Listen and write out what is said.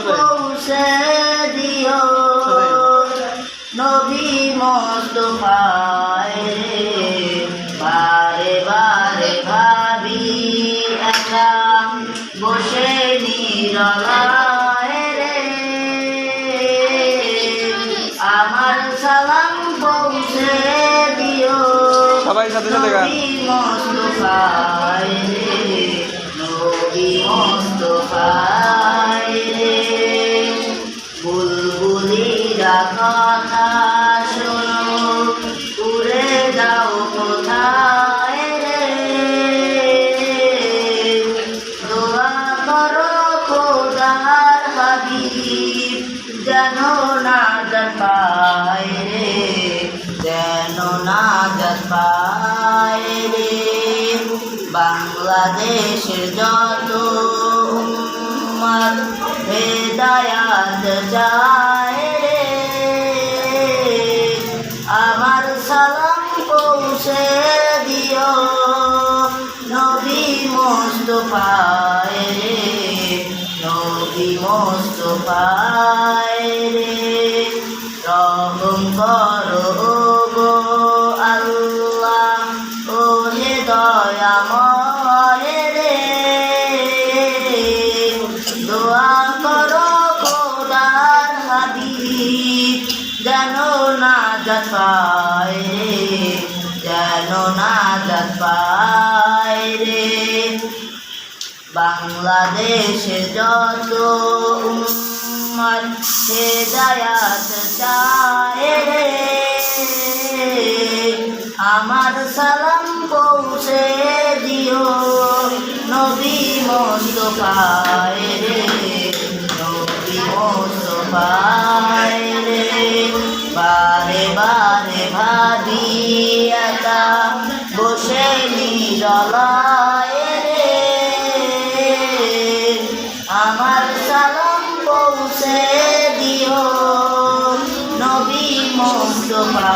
পৌঁছে দিও নবী মুস্তাফায় বারে বারে ভাবি একা বসে নিরলায় রে আমার সালাম পৌঁছে দিও সবাই সাথে সাথে গান নবী মুস্তাফায় নবী মুস্তাফায় বুলবুলিরা কথা শোনো উড়ে যাও কোথায় রে দোয়া করো খোদার হাবিব যেন নাজাত পায় রে যেন নাজাত পায় রে বাংলাদেশের যত উম্মত হেদায়াত চায় রে আমার সালাম পৌঁছে দিও নবী মুস্তাফায় রে নবী মুস্তাফায় রে রহম করো গো আল্লাহ ও হে দয়াময় রে দোয়া করো খোদার হাবিব যেন নাজাত পায় রে যেন নাজাত পায় রে বাংলাদেশে যত উম্মত হেদায়াত চায় রে আমার সালাম পৌঁছে দিও নবী মুস্তাফায় রে নবী মুস্তাফায় রে বারে বারে ভাবি একা বসে নিরলায় রে আমার সালাম পৌঁছে দিও নবী মুস্তাফা